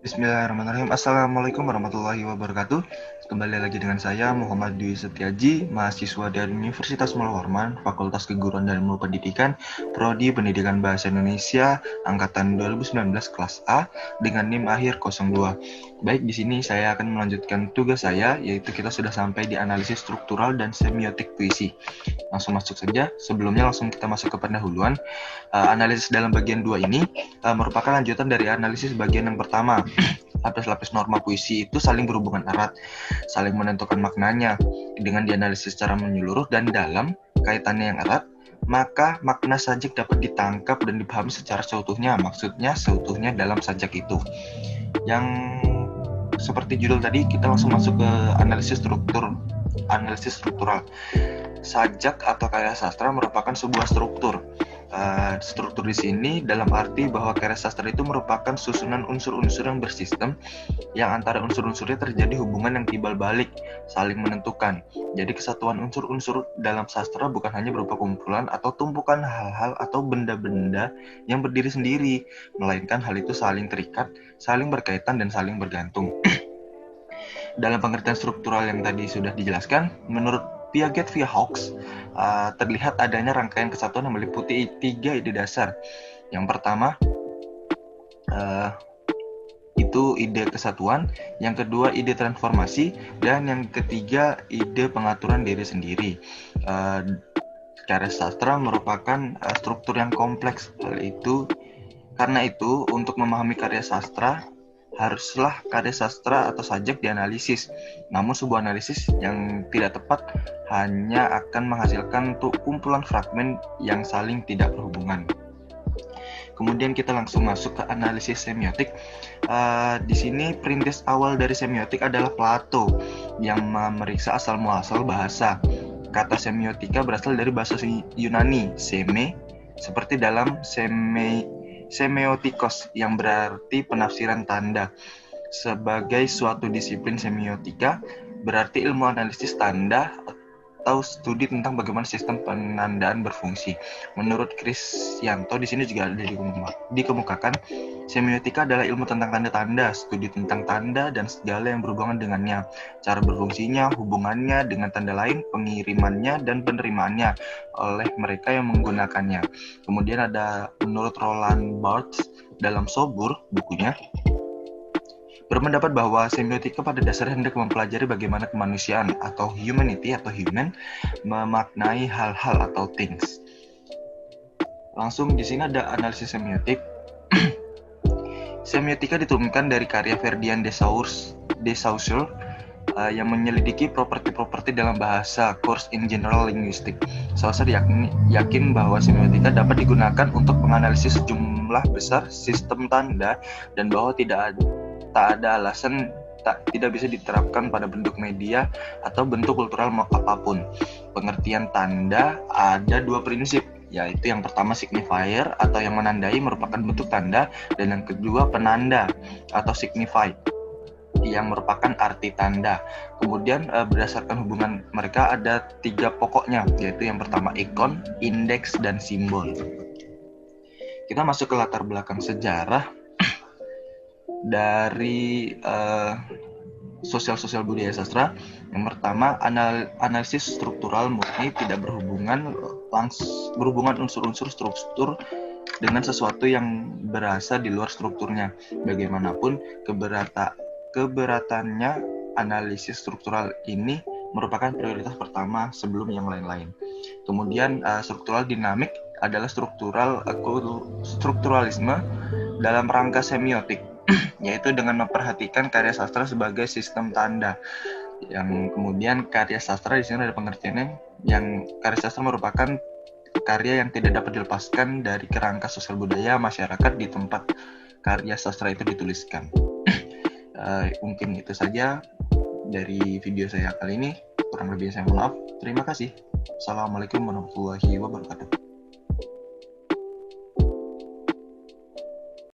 Bismillahirrahmanirrahim. Assalamualaikum warahmatullahi wabarakatuh. Kembali lagi dengan saya Muhammad Dwi Setiaji, mahasiswa dari Universitas Muhammad Warman, Fakultas Keguruan dan Ilmu Pendidikan, Prodi Pendidikan Bahasa Indonesia, angkatan 2019 kelas A dengan NIM akhir 02. Baik, di sini saya akan melanjutkan tugas saya, yaitu kita sudah sampai di analisis struktural dan semiotik puisi. Langsung masuk saja. Sebelumnya langsung kita masuk ke pendahuluan. Analisis dalam bagian 2 ini merupakan lanjutan dari analisis bagian yang pertama. Lapis-lapis norma puisi itu saling berhubungan erat, saling menentukan maknanya. Dengan dianalisis secara menyeluruh dan dalam kaitannya yang erat, maka makna sajak dapat ditangkap dan dipahami secara seutuhnya. Maksudnya seutuhnya dalam sajak itu. Yang seperti judul tadi, kita langsung masuk ke analisis struktural. Sajak atau karya sastra merupakan sebuah struktur. Struktur di sini dalam arti bahwa karya sastra itu merupakan susunan unsur-unsur yang bersistem, yang antara unsur-unsurnya terjadi hubungan yang timbal balik, saling menentukan. Jadi kesatuan unsur-unsur dalam sastra bukan hanya berupa kumpulan atau tumpukan hal-hal atau benda-benda yang berdiri sendiri, melainkan hal itu saling terikat, saling berkaitan, dan saling bergantung. Dalam pengertian struktural yang tadi sudah dijelaskan, menurut Piaget via Hawkes, terlihat adanya rangkaian kesatuan yang meliputi 3 ide dasar. Yang pertama, itu ide kesatuan, yang kedua ide transformasi, dan yang ketiga ide pengaturan diri sendiri. Karya sastra merupakan struktur yang kompleks. Karena itu, untuk memahami karya sastra, haruslah karya sastra atau sajak dianalisis. Namun sebuah analisis yang tidak tepat hanya akan menghasilkan kumpulan fragmen yang saling tidak berhubungan. Kemudian kita langsung masuk ke analisis semiotik. Di sini perintis awal dari semiotik adalah Plato yang memeriksa asal muasal bahasa. Kata semiotika berasal dari bahasa Yunani, seme, seperti dalam semiotikos yang berarti penafsiran tanda. Sebagai suatu disiplin semiotika berarti ilmu analisis tanda atau studi tentang bagaimana sistem penandaan berfungsi. Menurut Krisyanto, di sini juga ada dikemukakan, semiotika adalah ilmu tentang tanda-tanda, studi tentang tanda dan segala yang berhubungan dengannya, cara berfungsinya, hubungannya dengan tanda lain, pengirimannya dan penerimaannya oleh mereka yang menggunakannya. Kemudian ada menurut Roland Barthes dalam Sobur, bukunya, berpendapat bahwa semiotika pada dasarnya hendak mempelajari bagaimana kemanusiaan atau humanity atau human memaknai hal-hal atau things. Langsung di sini ada analisis semiotik. Semiotika diturunkan dari karya Ferdinand de Saussure yang menyelidiki properti-properti dalam bahasa, Course in General Linguistics. Saussure yakin bahwa semiotika dapat digunakan untuk menganalisis sejumlah besar sistem tanda dan bahwa tak ada alasan tidak bisa diterapkan pada bentuk media atau bentuk kultural apapun. Pengertian tanda ada 2 prinsip, yaitu yang pertama signifier atau yang menandai merupakan bentuk tanda, dan yang kedua penanda atau signify yang merupakan arti tanda. Kemudian berdasarkan hubungan mereka ada 3 pokoknya, yaitu yang pertama ikon, indeks, dan simbol. Kita masuk ke latar belakang sejarah dari sosial budaya sastra. Yang pertama, analisis struktural murni tidak berhubungan unsur-unsur struktur dengan sesuatu yang berasal di luar strukturnya. Bagaimanapun keberatannya, analisis struktural ini merupakan prioritas pertama sebelum yang lain-lain. Kemudian struktural dinamik adalah strukturalisme dalam rangka semiotik, yaitu dengan memperhatikan karya sastra sebagai sistem tanda. Yang kemudian karya sastra di sini ada pengertiannya, yang karya sastra merupakan karya yang tidak dapat dilepaskan dari kerangka sosial budaya masyarakat di tempat karya sastra itu dituliskan. Mungkin itu saja dari video saya kali ini. Kurang lebih saya mohon maaf. Terima kasih. Assalamualaikum warahmatullahi wabarakatuh.